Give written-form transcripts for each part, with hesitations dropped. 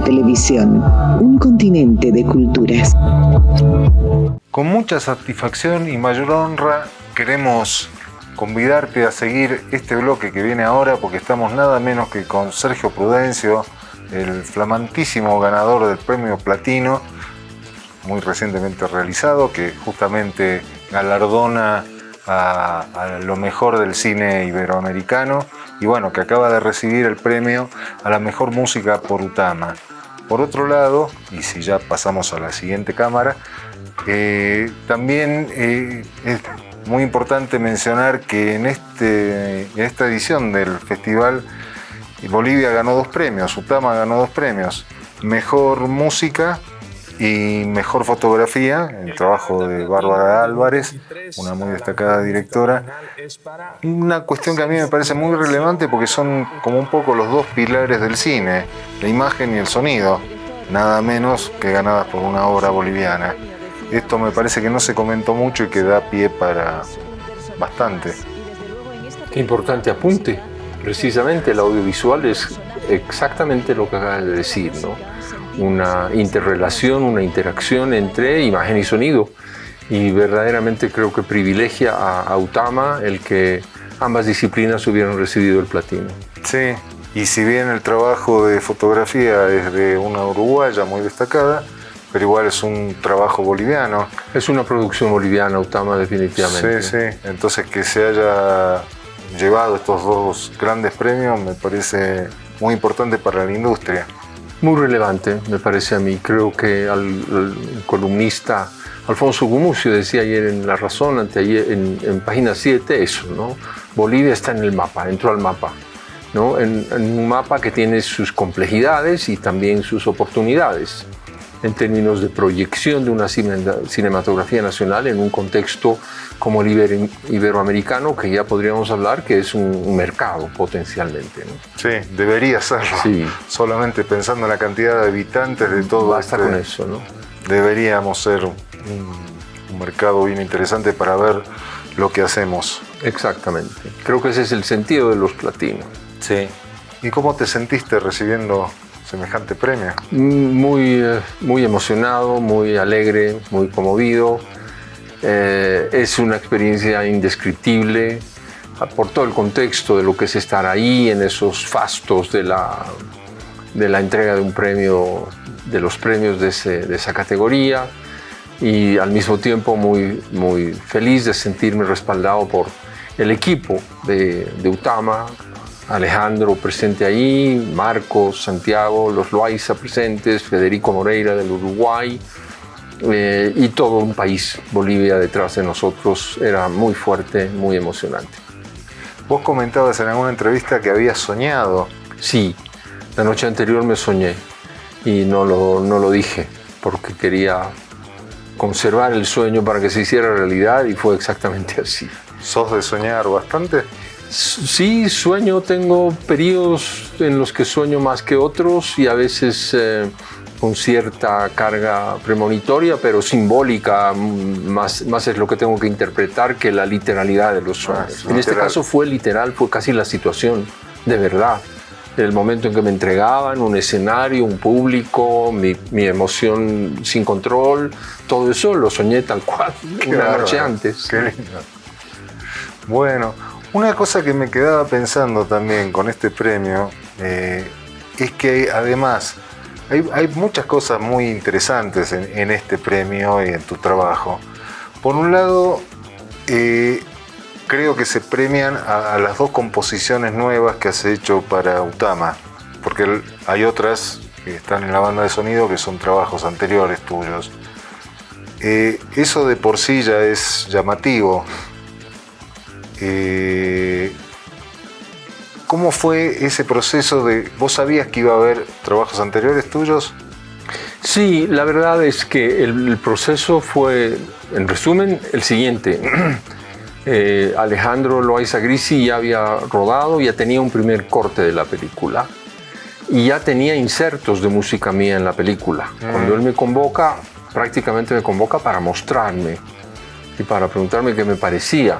Televisión, un continente de culturas. Con mucha satisfacción y mayor honra queremos convidarte a seguir este bloque que viene ahora, porque estamos nada menos que con Sergio Prudencio, el flamantísimo ganador del premio Platino, muy recientemente realizado, que justamente galardona a lo mejor del cine iberoamericano, y bueno, que acaba de recibir el premio a la mejor música por Utama. Por otro lado, y si ya pasamos a la siguiente cámara, también es muy importante mencionar que en esta edición del festival Bolivia ganó 2 premios, Utama ganó 2 premios, mejor música y mejor fotografía, el trabajo de Bárbara Álvarez, una muy destacada directora. Una cuestión que a mí me parece muy relevante porque son como un poco los 2 pilares del cine, la imagen y el sonido, nada menos que ganadas por una obra boliviana. Esto me parece que no se comentó mucho y que da pie para bastante. Qué importante apunte. Precisamente el audiovisual es exactamente lo que acabas de decir, ¿no? Una interrelación, una interacción entre imagen y sonido, y verdaderamente creo que privilegia a Utama el que ambas disciplinas hubieran recibido el platino. Sí, y si bien el trabajo de fotografía es de una uruguaya muy destacada, pero igual es un trabajo boliviano. Es una producción boliviana, Utama, definitivamente. Sí, sí, entonces que se haya llevado estos 2 grandes premios me parece muy importante para la industria. Muy relevante, me parece a mí. Creo que el columnista Alfonso Gumucio decía ayer en La Razón, anteayer en página 7, eso, ¿no? Bolivia está en el mapa, entró al mapa, ¿no? En un mapa que tiene sus complejidades y también sus oportunidades en términos de proyección de una cinematografía nacional en un contexto como el iberoamericano, que ya podríamos hablar que es un mercado potencialmente, ¿no? Sí, debería serlo. Sí. Solamente pensando en la cantidad de habitantes de todo. Basta con eso, ¿no? Deberíamos ser un mercado bien interesante para ver lo que hacemos. Exactamente. Creo que ese es el sentido de los platinos. Sí. ¿Y cómo te sentiste recibiendo semejante premio? Muy emocionado, muy alegre, muy conmovido. Es una experiencia indescriptible por todo el contexto de lo que es estar ahí en esos fastos de la entrega de un premio, de los premios de esa categoría, y al mismo tiempo muy feliz de sentirme respaldado por el equipo de Utama. Alejandro presente ahí, Marcos, Santiago, los Loaiza presentes, Federico Moreira del Uruguay, y todo un país, Bolivia, detrás de nosotros. Era muy fuerte, muy emocionante. Vos comentabas en alguna entrevista que habías soñado. Sí, la noche anterior me soñé y no lo dije porque quería conservar el sueño para que se hiciera realidad, y fue exactamente así. ¿Sos de soñar bastante? Sí, sueño, tengo periodos en los que sueño más que otros, y a veces con cierta carga premonitoria, pero simbólica, más es lo que tengo que interpretar que la literalidad de los sueños. En este caso fue literal, fue casi la situación de verdad. El momento en que me entregaban un escenario, un público, mi emoción sin control, todo eso lo soñé tal cual, una noche antes. Qué lindo. Bueno, una cosa que me quedaba pensando también con este premio es que además hay muchas cosas muy interesantes en este premio y en tu trabajo. Por un lado, creo que se premian a las 2 composiciones nuevas que has hecho para Utama, porque hay otras que están en la banda de sonido que son trabajos anteriores tuyos. Eso de por sí ya es llamativo. ¿Cómo fue ese proceso de... ¿Vos sabías que iba a haber trabajos anteriores tuyos? Sí, la verdad es que el proceso fue, en resumen, el siguiente. Alejandro Loaiza Grisi ya había rodado, ya tenía un primer corte de la película y ya tenía insertos de música mía en la película. Cuando él me convoca, prácticamente me convoca para mostrarme y para preguntarme qué me parecía.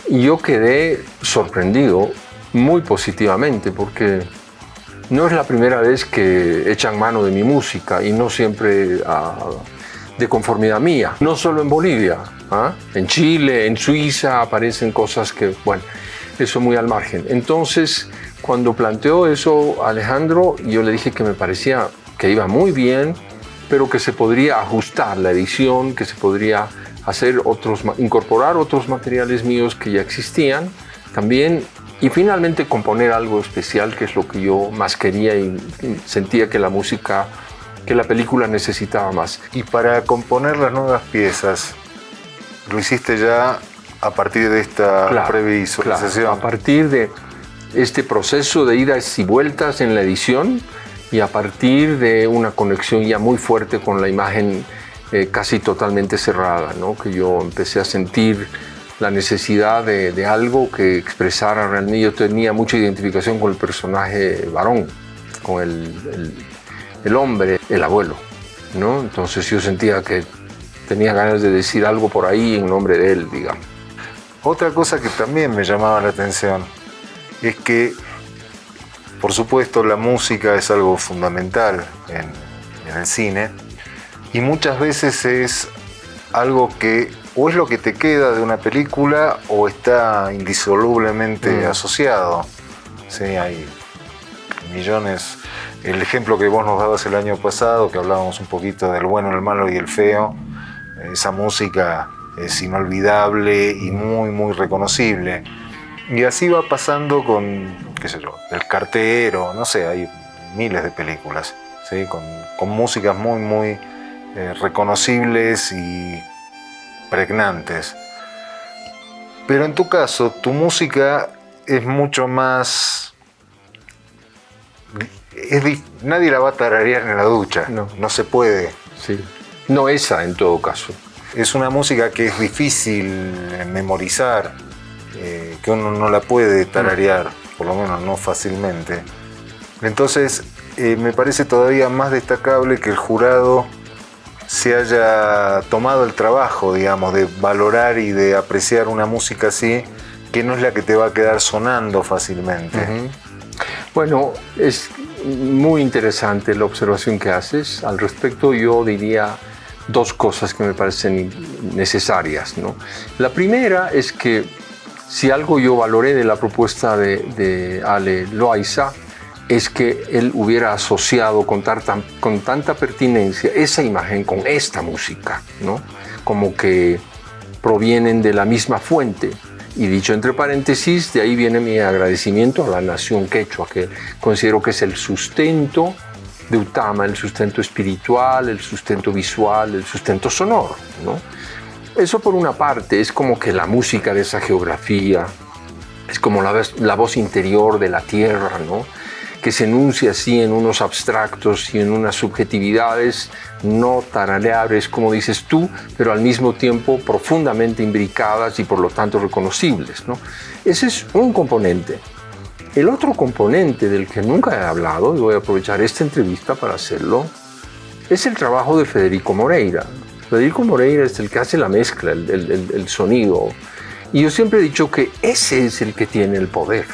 Y yo quedé sorprendido muy positivamente, porque No es la primera vez que echan mano de mi música y no siempre de conformidad mía. No solo en Bolivia, en Chile, en Suiza aparecen cosas que, bueno, eso muy al margen. Entonces, cuando planteó eso Alejandro, yo le dije que me parecía que iba muy bien, pero que se podría ajustar la edición, que se podría hacer incorporar otros materiales míos que ya existían también, y finalmente componer algo especial, que es lo que yo más quería y sentía que la película necesitaba más. Y para componer las nuevas piezas, lo hiciste ya a partir de esta previsualización. Claro, a partir de este proceso de idas y vueltas en la edición y a partir de una conexión ya muy fuerte con la imagen casi totalmente cerrada, ¿no? Que yo empecé a sentir la necesidad de algo que expresara realmente. Yo tenía mucha identificación con el personaje varón, con el hombre, el abuelo, ¿no? Entonces yo sentía que tenía ganas de decir algo por ahí en nombre de él, digamos. Otra cosa que también me llamaba la atención es que, por supuesto, la música es algo fundamental en el cine, y muchas veces es algo que o es lo que te queda de una película o está indisolublemente asociado. Sí, hay millones. El ejemplo que vos nos dabas el año pasado, que hablábamos un poquito del bueno, el malo y el feo, esa música es inolvidable y muy, muy reconocible. Y así va pasando con, qué sé yo, El Cartero, no sé, hay miles de películas, ¿sí? con músicas muy, muy reconocibles y pregnantes. Pero en tu caso, tu música es mucho más... nadie la va a tararear en la ducha, no se puede. Sí. No esa, en todo caso. Es una música que es difícil memorizar, que uno no la puede tararear, por lo menos no fácilmente. Entonces, me parece todavía más destacable que el jurado se haya tomado el trabajo, digamos, de valorar y de apreciar una música así, que no es la que te va a quedar sonando fácilmente. Uh-huh. Bueno, es muy interesante la observación que haces. Al respecto, yo diría dos cosas que me parecen necesarias, ¿no? La primera es que si algo yo valoré de la propuesta de Ale Loaiza, es que él hubiera asociado con tanta pertinencia esa imagen con esta música, ¿no? Como que provienen de la misma fuente. Y dicho entre paréntesis, de ahí viene mi agradecimiento a la nación quechua, que considero que es el sustento de Utama, el sustento espiritual, el sustento visual, el sustento sonoro, ¿no? Eso por una parte es como que la música de esa geografía, es como la voz interior de la tierra, ¿no? Que se enuncia así en unos abstractos y en unas subjetividades no tarareables, como dices tú, pero al mismo tiempo profundamente imbricadas y por lo tanto reconocibles, ¿no? Ese es un componente. El otro componente del que nunca he hablado, y voy a aprovechar esta entrevista para hacerlo, es el trabajo de Federico Moreira. Federico Moreira es el que hace la mezcla, el sonido. Y yo siempre he dicho que ese es el que tiene el poder.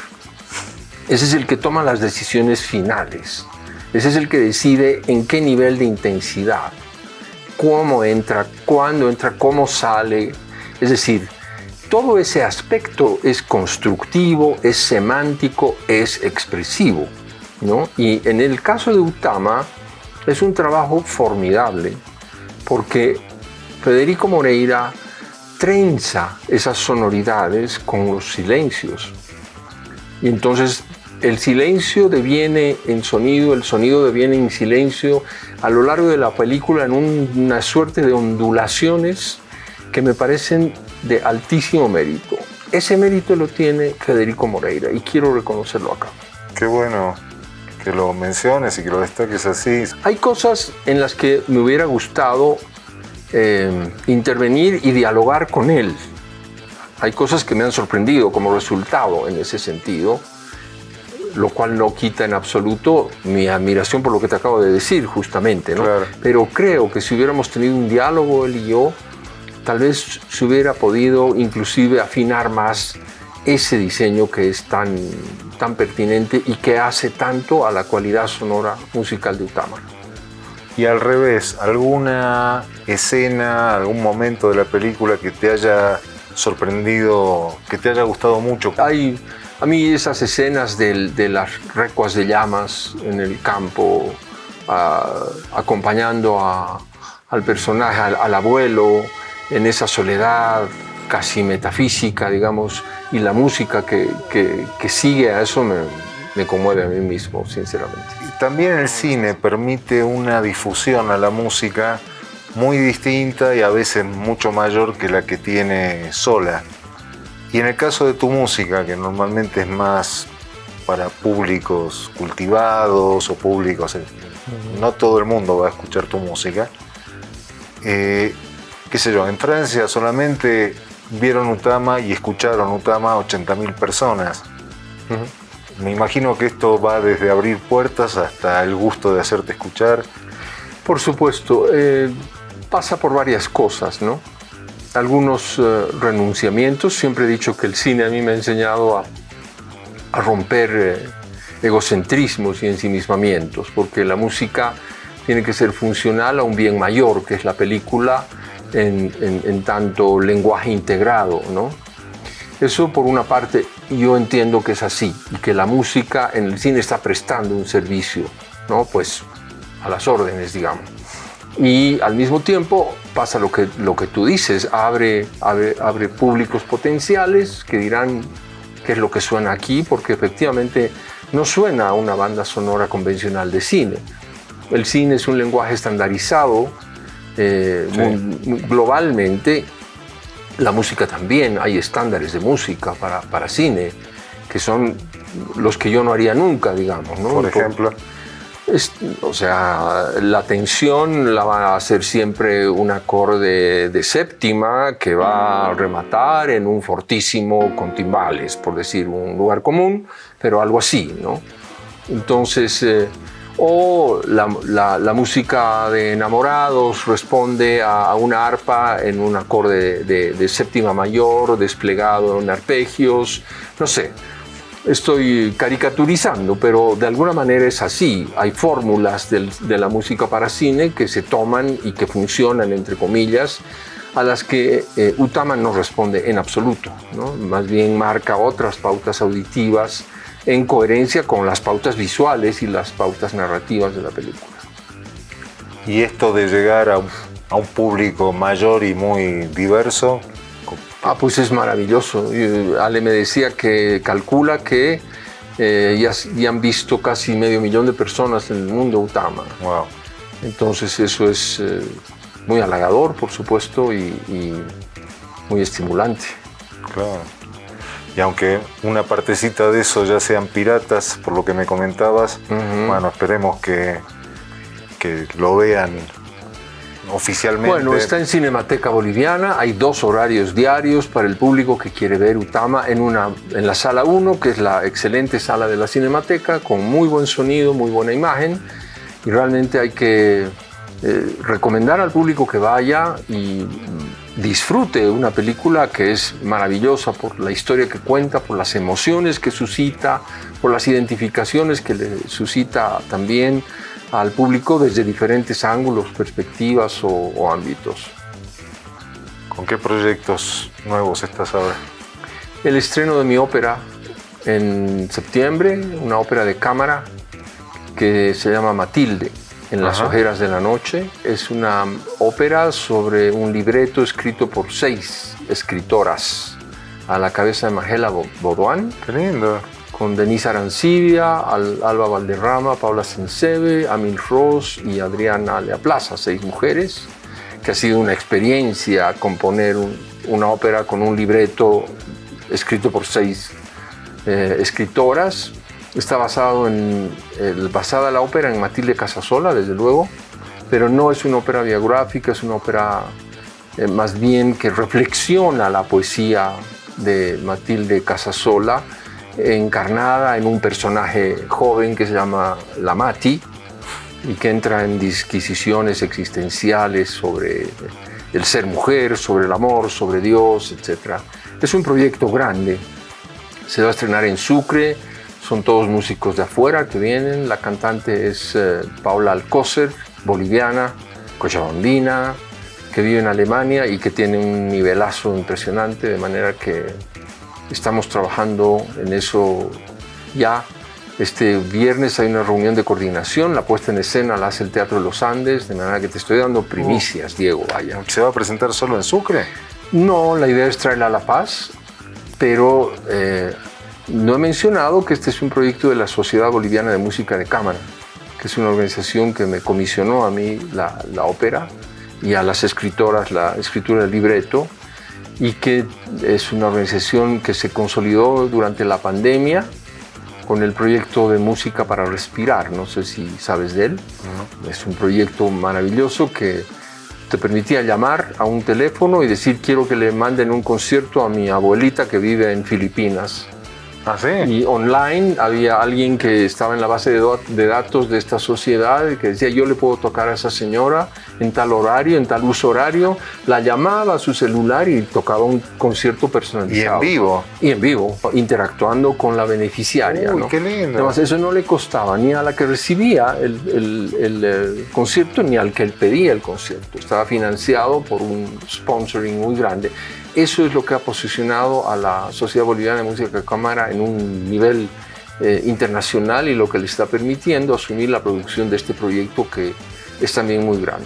Ese es el que toma las decisiones finales. Ese es el que decide en qué nivel de intensidad, cómo entra, cuándo entra, cómo sale. Es decir, todo ese aspecto es constructivo, es semántico, es expresivo, ¿no? Y en el caso de Utama es un trabajo formidable porque Federico Moreira trenza esas sonoridades con los silencios. Y entonces el silencio deviene en sonido, el sonido deviene en silencio a lo largo de la película en una suerte de ondulaciones que me parecen de altísimo mérito. Ese mérito lo tiene Federico Moreira y quiero reconocerlo acá. Qué bueno que lo menciones y que lo destaques así. Hay cosas en las que me hubiera gustado intervenir y dialogar con él. Hay cosas que me han sorprendido como resultado en ese sentido, lo cual no quita en absoluto mi admiración por lo que te acabo de decir, justamente, ¿no? Claro. Pero creo que si hubiéramos tenido un diálogo él y yo, tal vez se hubiera podido inclusive afinar más ese diseño que es tan pertinente y que hace tanto a la cualidad sonora musical de Utama. Y al revés, ¿alguna escena, algún momento de la película que te haya sorprendido, que te haya gustado mucho? A mí esas escenas de las recuas de llamas en el campo, acompañando al personaje, al abuelo, en esa soledad casi metafísica, digamos, y la música que sigue a eso me conmueve a mí mismo, sinceramente. También el cine permite una difusión a la música muy distinta y a veces mucho mayor que la que tiene sola. Y en el caso de tu música, que normalmente es más para públicos cultivados o públicos, no todo el mundo va a escuchar tu música. Qué sé yo, en Francia solamente vieron Utama y escucharon Utama 80.000 personas. Me imagino que esto va desde abrir puertas hasta el gusto de hacerte escuchar. Por supuesto, pasa por varias cosas, ¿no? Algunos renunciamientos. Siempre he dicho que el cine a mí me ha enseñado a romper egocentrismos y ensimismamientos, porque la música tiene que ser funcional a un bien mayor, que es la película en tanto lenguaje integrado, ¿no? Eso por una parte yo entiendo que es así y que la música en el cine está prestando un servicio, ¿no? Pues a las órdenes, digamos. Y al mismo tiempo pasa lo que tú dices, abre públicos potenciales que dirán qué es lo que suena aquí, porque efectivamente no suena a una banda sonora convencional de cine. El cine es un lenguaje estandarizado, globalmente. La música también, hay estándares de música para cine, que son los que yo no haría nunca, digamos, ¿no? Por ejemplo. O sea, la tensión la va a hacer siempre un acorde de séptima que va a rematar en un fortísimo con timbales, por decir un lugar común, pero algo así, ¿no? Entonces, o la música de enamorados responde a una arpa en un acorde de séptima mayor desplegado en arpegios, no sé. Estoy caricaturizando, pero de alguna manera es así. Hay fórmulas de la música para cine que se toman y que funcionan, entre comillas, a las que Utama no responde en absoluto, ¿no? Más bien marca otras pautas auditivas en coherencia con las pautas visuales y las pautas narrativas de la película. Y esto de llegar a un público mayor y muy diverso. Pues es maravilloso. Ale me decía que calcula que ya han visto casi 500.000 de personas en el mundo Utama. Wow. Entonces eso es muy halagador, por supuesto, y muy estimulante. Claro. Y aunque una partecita de eso ya sean piratas, por lo que me comentabas, bueno, esperemos que lo vean oficialmente. Bueno, está en Cinemateca Boliviana, hay 2 horarios diarios para el público que quiere ver Utama en la sala 1, que es la excelente sala de la Cinemateca, con muy buen sonido, muy buena imagen, y realmente hay que recomendar al público que vaya y disfrute una película que es maravillosa por la historia que cuenta, por las emociones que suscita, por las identificaciones que le suscita también al público desde diferentes ángulos, perspectivas o ámbitos. ¿Con qué proyectos nuevos estás ahora? El estreno de mi ópera en septiembre, una ópera de cámara que se llama Matilde, en las ojeras de la noche. Es una ópera sobre un libreto escrito por 6 escritoras, a la cabeza de Magela Bodoan. ¡Qué lindo! Con Denise Arancibia, Alba Valderrama, Paula Sensebe, Amil Ross y Adriana Leaplaza, 6 mujeres, que ha sido una experiencia componer una ópera con un libreto escrito por 6 escritoras. Está basada la ópera en Matilde Casasola, desde luego, pero no es una ópera biográfica, es una ópera más bien que reflexiona la poesía de Matilde Casasola, encarnada en un personaje joven que se llama La Mati y que entra en disquisiciones existenciales sobre el ser mujer, sobre el amor, sobre Dios, etc. Es un proyecto grande Se va a estrenar en Sucre, son todos músicos de afuera que vienen. La cantante es Paula Alcócer, boliviana, cochabambina, que vive en Alemania y que tiene un nivelazo impresionante, de manera que estamos trabajando en eso ya. Este viernes hay una reunión de coordinación, la puesta en escena la hace el Teatro de los Andes, de manera que te estoy dando primicias, Diego, vaya. ¿Se va a presentar solo en Sucre? No, la idea es traerla a La Paz, pero no he mencionado que este es un proyecto de la Sociedad Boliviana de Música de Cámara, que es una organización que me comisionó a mí la ópera y a las escritoras la escritura del libreto, y que es una organización que se consolidó durante la pandemia con el proyecto de Música para Respirar. No sé si sabes de él. Es un proyecto maravilloso que te permitía llamar a un teléfono y decir: quiero que le manden un concierto a mi abuelita que vive en Filipinas. ¿Ah, sí? Y online había alguien que estaba en la base de datos de esta sociedad y que decía: yo le puedo tocar a esa señora en tal horario, en tal uso horario. La llamaba a su celular y tocaba un concierto personalizado. ¿Y en vivo? Y en vivo, interactuando con la beneficiaria. Uy, ¿no? qué lindo. Además, eso no le costaba ni a la que recibía el concierto ni al que él pedía el concierto. Estaba financiado por un sponsoring muy grande. Eso es lo que ha posicionado a la Sociedad Boliviana de Música de Cámara en un nivel internacional, y lo que le está permitiendo asumir la producción de este proyecto, que es también muy grande.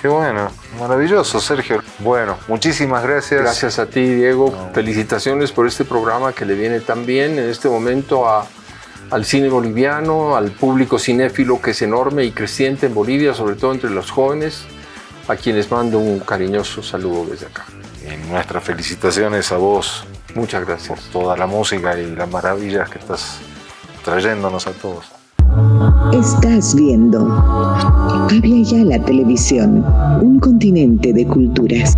Qué bueno, maravilloso, Sergio. Bueno, muchísimas gracias. Gracias a ti, Diego. Felicitaciones por este programa que le viene tan bien en este momento al cine boliviano, al público cinéfilo, que es enorme y creciente en Bolivia, sobre todo entre los jóvenes, a quienes mando un cariñoso saludo desde acá. Y nuestras felicitaciones a vos. Muchas gracias. Por toda la música y las maravillas que estás trayéndonos a todos. Estás viendo Avia Yala Televisión, un continente de culturas.